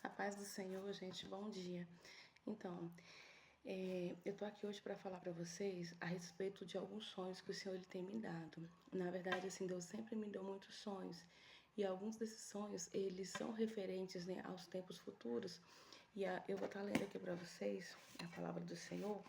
A paz do Senhor, gente, bom dia. Então, eu tô aqui hoje para falar para vocês a respeito de alguns sonhos que o Senhor ele tem me dado. Na verdade, assim, Deus sempre me deu muitos sonhos e alguns desses sonhos eles são referentes, né, aos tempos futuros. Eu vou estar lendo aqui para vocês a palavra do Senhor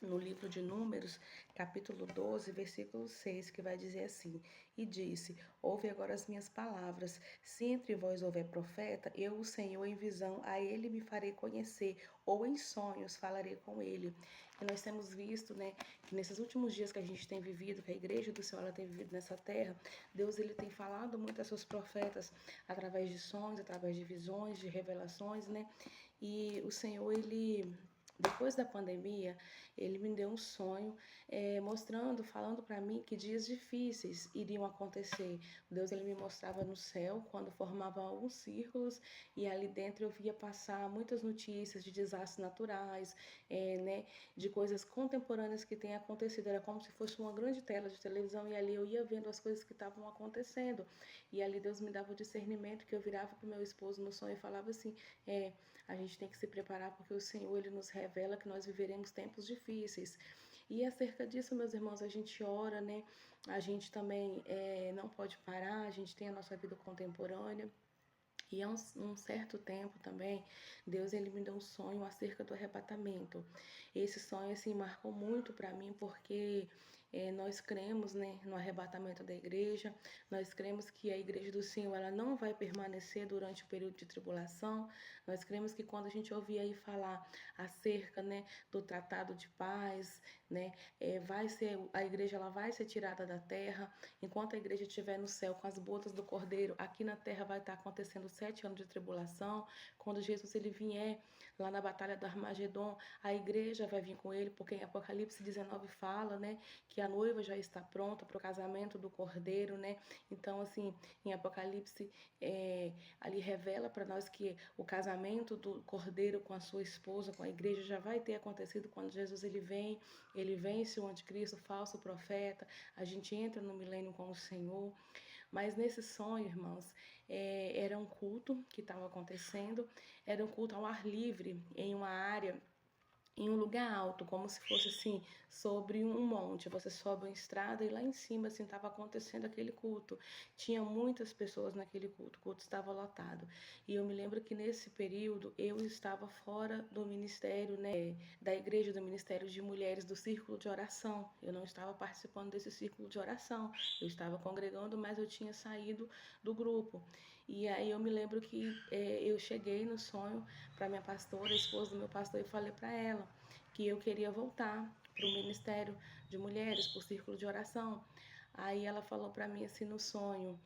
no livro de Números, capítulo 12, versículo 6, que vai dizer assim: E disse: Ouve agora as minhas palavras. Se entre vós houver profeta, eu, o Senhor, em visão, a ele me farei conhecer, ou em sonhos falarei com ele. E nós temos visto, né, que nesses últimos dias que a gente tem vivido, que a igreja do Senhor ela tem vivido nessa terra, Deus ele tem falado muito a seus profetas através de sonhos, através de visões, de revelações, né? E o Senhor ele depois da pandemia, ele me deu um sonho, mostrando, falando para mim que dias difíceis iriam acontecer. Deus ele me mostrava no céu quando formavam alguns círculos e ali dentro eu via passar muitas notícias de desastres naturais, né, de coisas contemporâneas que têm acontecido. Era como se fosse uma grande tela de televisão e ali eu ia vendo as coisas que estavam acontecendo. E ali Deus me dava o discernimento que eu virava para o meu esposo no sonho e falava assim: a gente tem que se preparar porque o Senhor ele nos revela que nós viveremos tempos difíceis. E acerca disso, meus irmãos, a gente ora, né? A gente também não pode parar, a gente tem a nossa vida contemporânea. E há um certo tempo também, Deus ele me deu um sonho acerca do arrebatamento. Esse sonho assim marcou muito para mim porque nós cremos, né, no arrebatamento da igreja. Nós cremos que a igreja do Senhor ela não vai permanecer durante o período de tribulação. Nós cremos que quando a gente ouvir aí falar acerca, né, do tratado de paz, né, vai ser a igreja ela vai ser tirada da terra. Enquanto a igreja estiver no céu com as botas do Cordeiro, aqui na terra vai estar acontecendo 7 anos de tribulação. Quando Jesus ele vier lá na batalha do Armagedon, a igreja vai vir com ele, porque em Apocalipse 19 fala, né, que a noiva já está pronta para o casamento do Cordeiro, né? Então, assim, em Apocalipse ali revela para nós que o casamento do Cordeiro com a sua esposa, com a igreja, já vai ter acontecido quando Jesus ele vence o anticristo, o falso profeta, a gente entra no milênio com o Senhor. Mas nesse sonho, irmãos, era um culto que estava acontecendo, era um culto ao ar livre, em uma área, em um lugar alto, como se fosse assim, sobre um monte. Você sobe uma estrada e lá em cima assim estava acontecendo aquele culto. Tinha muitas pessoas naquele culto, o culto estava lotado. E eu me lembro que nesse período eu estava fora do ministério, né, da igreja, do ministério de mulheres do círculo de oração. Eu não estava participando desse círculo de oração. Eu estava congregando, mas eu tinha saído do grupo. E aí eu me lembro que eu cheguei no sonho para minha pastora, a esposa do meu pastor, e falei para ela que eu queria voltar para o ministério de mulheres, para o círculo de oração. Aí ela falou para mim assim no sonho: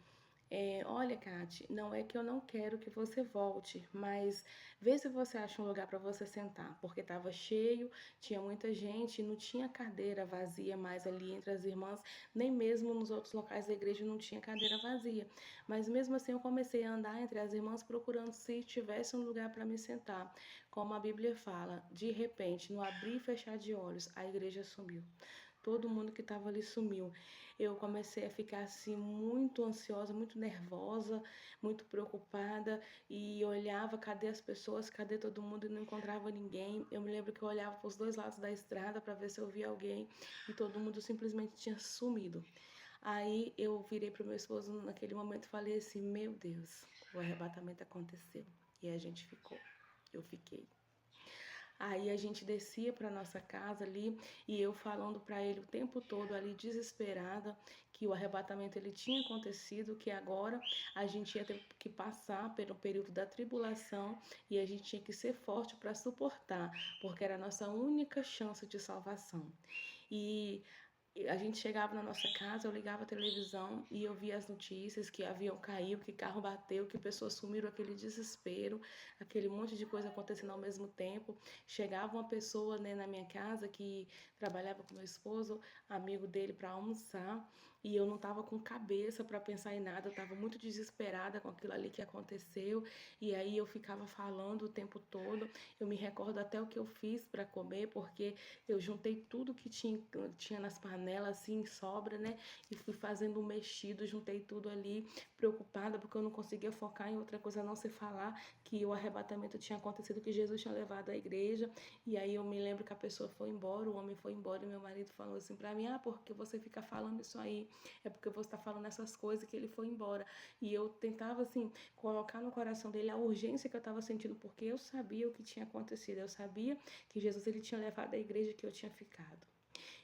olha, Kate, não é que eu não quero que você volte, mas vê se você acha um lugar para você sentar, porque estava cheio, tinha muita gente, não tinha cadeira vazia mais ali entre as irmãs, nem mesmo nos outros locais da igreja não tinha cadeira vazia. Mas mesmo assim eu comecei a andar entre as irmãs procurando se tivesse um lugar para me sentar. Como a Bíblia fala, de repente, no abrir e fechar de olhos, a igreja sumiu. Todo mundo que estava ali sumiu. Eu comecei a ficar assim muito ansiosa, muito nervosa, muito preocupada e olhava, cadê as pessoas, cadê todo mundo e não encontrava ninguém. Eu me lembro que eu olhava para os dois lados da estrada para ver se eu via alguém e todo mundo simplesmente tinha sumido. Aí eu virei para o meu esposo naquele momento e falei assim: Meu Deus, o arrebatamento aconteceu. E a gente ficou. Eu fiquei. Aí a gente descia para nossa casa ali e eu falando para ele o tempo todo ali desesperada que o arrebatamento ele tinha acontecido, que agora a gente ia ter que passar pelo período da tribulação e a gente tinha que ser forte para suportar, porque era a nossa única chance de salvação. E a gente chegava na nossa casa, eu ligava a televisão e eu via as notícias que avião caiu, que carro bateu, que pessoas sumiram, aquele desespero, aquele monte de coisa acontecendo ao mesmo tempo. Chegava uma pessoa, né, na minha casa que trabalhava com meu esposo, amigo dele, para almoçar e eu não estava com cabeça para pensar em nada, eu estava muito desesperada com aquilo ali que aconteceu, e aí eu ficava falando o tempo todo. Eu me recordo até o que eu fiz para comer, porque eu juntei tudo que tinha nas panelas, assim, em sobra, né? E fui fazendo um mexido, juntei tudo ali, preocupada, porque eu não conseguia focar em outra coisa, a não se falar que o arrebatamento tinha acontecido, que Jesus tinha levado à igreja. E aí eu me lembro que a pessoa foi embora, o homem foi embora, e meu marido falou assim para mim: ah, porque você fica falando isso aí? É porque você está falando essas coisas que ele foi embora. E eu tentava, assim, colocar no coração dele a urgência que eu estava sentindo, porque eu sabia o que tinha acontecido, eu sabia que Jesus ele tinha levado à igreja que eu tinha ficado.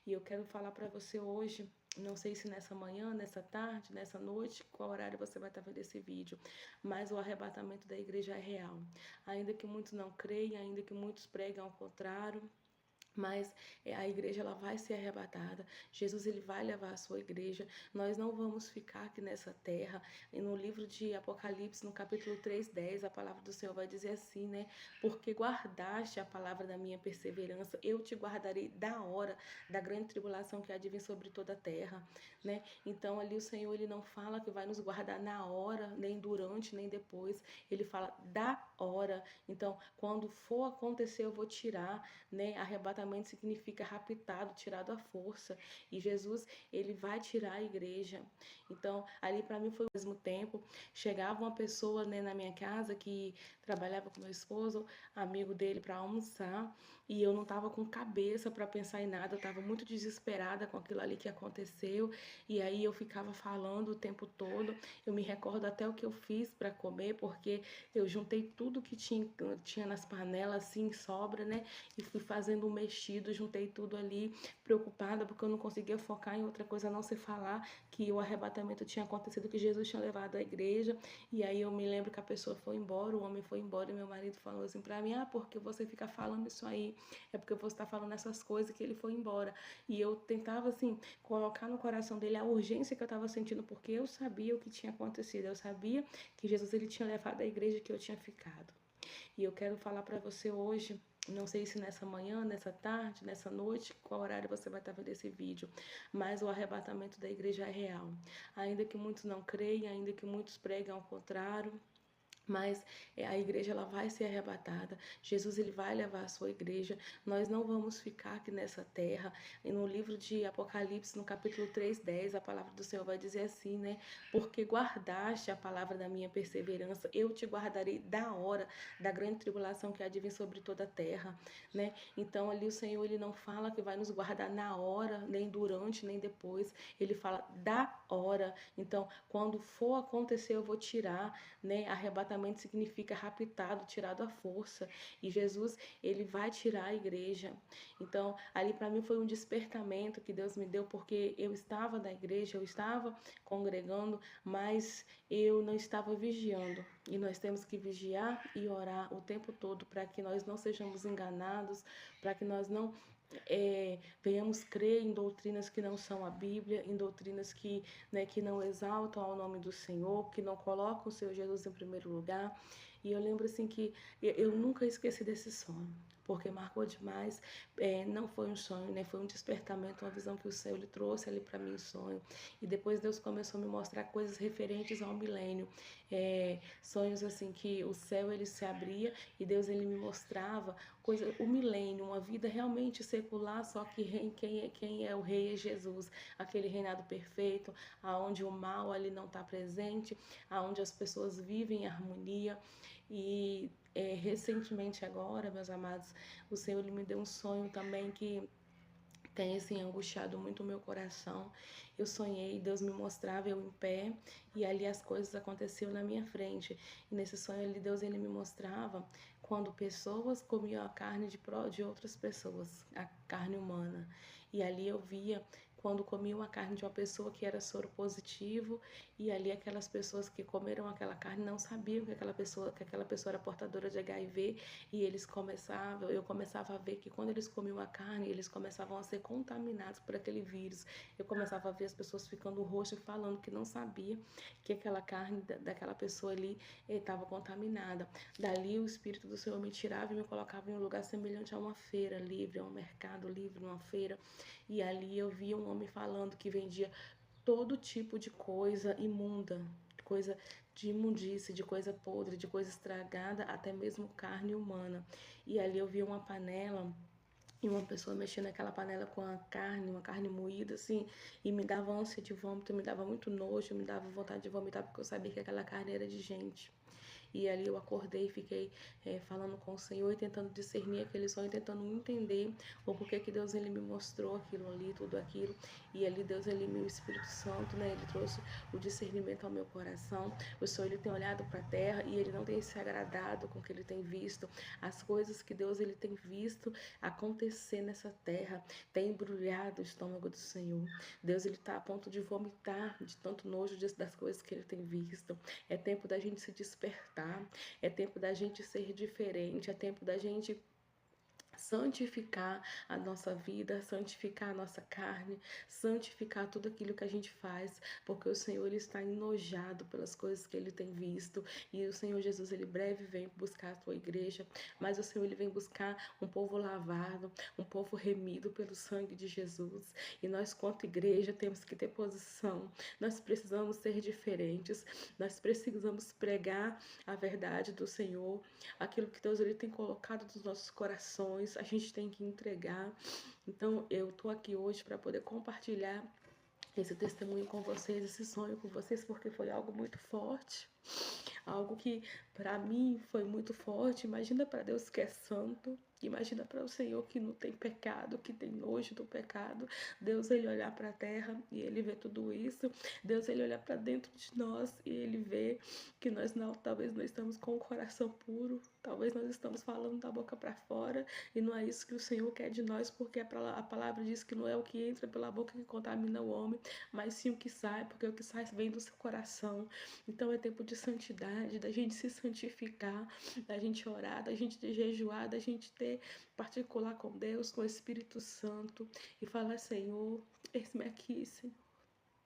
E eu quero falar para você hoje, não sei se nessa manhã, nessa tarde, nessa noite, qual horário você vai estar vendo esse vídeo, mas o arrebatamento da igreja é real. Ainda que muitos não creiam, ainda que muitos pregam ao contrário, mas a igreja ela vai ser arrebatada. Jesus ele vai levar a sua igreja. Nós não vamos ficar aqui nessa terra. E no livro de Apocalipse, no capítulo 3:10, a palavra do Senhor vai dizer assim, né? Porque guardaste a palavra da minha perseverança, eu te guardarei da hora da grande tribulação que há de vir sobre toda a terra, né? Então ali o Senhor ele não fala que vai nos guardar na hora, nem durante, nem depois. Ele fala da hora. Então, quando for acontecer, eu vou tirar, né? Arrebatamento significa raptado, tirado à força. E Jesus, ele vai tirar a igreja. Então, ali para mim foi ao mesmo tempo. Chegava uma pessoa, né, na minha casa que trabalhava com meu esposo, amigo dele, para almoçar. E eu não estava com cabeça para pensar em nada, eu estava muito desesperada com aquilo ali que aconteceu. E aí eu ficava falando o tempo todo. Eu me recordo até o que eu fiz para comer, porque eu juntei tudo que tinha nas panelas, assim, em sobra, né? E fui fazendo um mexido, juntei tudo ali, preocupada, porque eu não conseguia focar em outra coisa, a não se falar que o arrebatamento tinha acontecido, que Jesus tinha levado à igreja. E aí eu me lembro que a pessoa foi embora, o homem foi embora, e meu marido falou assim para mim: ah, porque você fica falando isso aí? É porque você está falando essas coisas que ele foi embora. E eu tentava, assim, colocar no coração dele a urgência que eu estava sentindo, porque eu sabia o que tinha acontecido, eu sabia que Jesus ele tinha levado à igreja que eu tinha ficado. E eu quero falar para você hoje, não sei se nessa manhã, nessa tarde, nessa noite, qual horário você vai estar vendo esse vídeo, mas o arrebatamento da igreja é real. Ainda que muitos não creiam, ainda que muitos pregam ao contrário, mas a igreja ela vai ser arrebatada. Jesus ele vai levar a sua igreja. Nós não vamos ficar aqui nessa terra. E no livro de Apocalipse, no capítulo 3:10, a palavra do Senhor vai dizer assim, né? Porque guardaste a palavra da minha perseverança, eu te guardarei da hora da grande tribulação que há de vir sobre toda a terra, né? Então ali o Senhor ele não fala que vai nos guardar na hora, nem durante, nem depois. Ele fala da hora. Então, quando for acontecer, eu vou tirar, né? Arrebatamento significa raptado, tirado à força. E Jesus, ele vai tirar a igreja. Então, ali para mim foi um despertamento que Deus me deu, porque eu estava na igreja, eu estava congregando, mas eu não estava vigiando. E nós temos que vigiar e orar o tempo todo para que nós não sejamos enganados, para que nós não venhamos crer em doutrinas que não são a Bíblia, em doutrinas que, né, que não exaltam ao nome do Senhor, que não colocam o Senhor Jesus em primeiro lugar. E eu lembro assim que eu nunca esqueci desse sonho, porque marcou demais. Não foi um sonho, né? Foi um despertamento, uma visão que o Senhor ele trouxe ali para mim em sonho. E depois Deus começou a me mostrar coisas referentes ao milênio, sonhos assim que o céu ele se abria e Deus ele me mostrava coisa, o milênio, uma vida realmente secular, só que quem é o rei é Jesus, aquele reinado perfeito, aonde o mal ali não está presente, aonde as pessoas vivem em harmonia. E recentemente agora, meus amados, o Senhor ele me deu um sonho também que tem assim angustiado muito o meu coração. Eu sonhei, Deus me mostrava eu em pé e ali as coisas aconteciam na minha frente. E nesse sonho ali Deus ele me mostrava quando pessoas comiam a carne de outras pessoas, a carne humana. E ali eu via quando comiam a carne de uma pessoa que era soro positivo, e ali aquelas pessoas que comeram aquela carne não sabiam que aquela pessoa era portadora de HIV, e eu começava a ver que quando eles comiam a carne, eles começavam a ser contaminados por aquele vírus. Eu começava a ver as pessoas ficando roxas, falando que não sabia que aquela carne daquela pessoa ali estava contaminada. Dali o Espírito do Senhor me tirava e me colocava em um lugar semelhante a uma feira livre, a um mercado livre, uma feira. E ali eu via um homem falando que vendia todo tipo de coisa imunda, coisa de imundície, de coisa podre, de coisa estragada, até mesmo carne humana. E ali eu vi uma panela e uma pessoa mexendo naquela panela com a carne, uma carne moída, assim, e me dava ânsia de vômito, me dava muito nojo, me dava vontade de vomitar, porque eu sabia que aquela carne era de gente. E ali eu acordei e fiquei falando com o Senhor e tentando discernir aquele sonho, tentando entender o porquê que Deus ele me mostrou aquilo ali, tudo aquilo. E ali Deus, ele, meu Espírito Santo, né, ele trouxe o discernimento ao meu coração. O Senhor, ele tem olhado para a terra e ele não tem se agradado com o que ele tem visto. As coisas que Deus, ele tem visto acontecer nessa terra tem embrulhado o estômago do Senhor. Deus, ele está a ponto de vomitar de tanto nojo das coisas que ele tem visto. É tempo da gente se despertar, é tempo da gente ser diferente, é tempo da gente santificar a nossa vida, santificar a nossa carne, santificar tudo aquilo que a gente faz, porque o Senhor, ele está enojado pelas coisas que ele tem visto, e o Senhor Jesus, ele breve vem buscar a sua igreja, mas o Senhor, ele vem buscar um povo lavado, um povo remido pelo sangue de Jesus, e nós, quanto igreja, temos que ter posição, nós precisamos ser diferentes, nós precisamos pregar a verdade do Senhor, aquilo que Deus, ele tem colocado nos nossos corações, a gente tem que entregar. Então, eu tô aqui hoje para poder compartilhar esse testemunho com vocês, esse sonho com vocês, porque foi algo muito forte. Algo que para mim foi muito forte. Imagina para Deus que é santo. Imagina para o Senhor que não tem pecado, que tem nojo do pecado. Deus, ele olhar para a terra e ele vê tudo isso. Deus, ele olhar para dentro de nós e ele vê que nós não, talvez não estamos com o coração puro. Talvez nós estamos falando da boca para fora e não é isso que o Senhor quer de nós, porque a palavra diz que não é o que entra pela boca que contamina o homem, mas sim o que sai, porque o que sai vem do seu coração. Então é tempo de santidade, da gente se santificar, da gente orar, da gente jejuar, da gente ter particular com Deus, com o Espírito Santo e falar: Senhor, eis-me aqui, Senhor,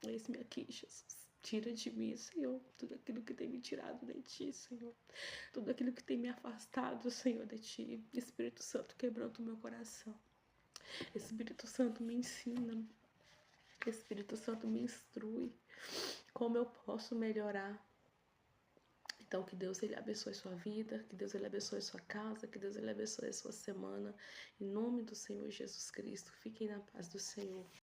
eis-me aqui, Jesus. Tira de mim, Senhor, tudo aquilo que tem me tirado de Ti, Senhor. Tudo aquilo que tem me afastado, Senhor, de Ti. Espírito Santo, quebrando o meu coração. Espírito Santo, me ensina. Espírito Santo, me instrui. Como eu posso melhorar. Então, que Deus, ele abençoe sua vida, que Deus, ele abençoe sua casa, que Deus, ele abençoe sua semana. Em nome do Senhor Jesus Cristo, fiquem na paz do Senhor.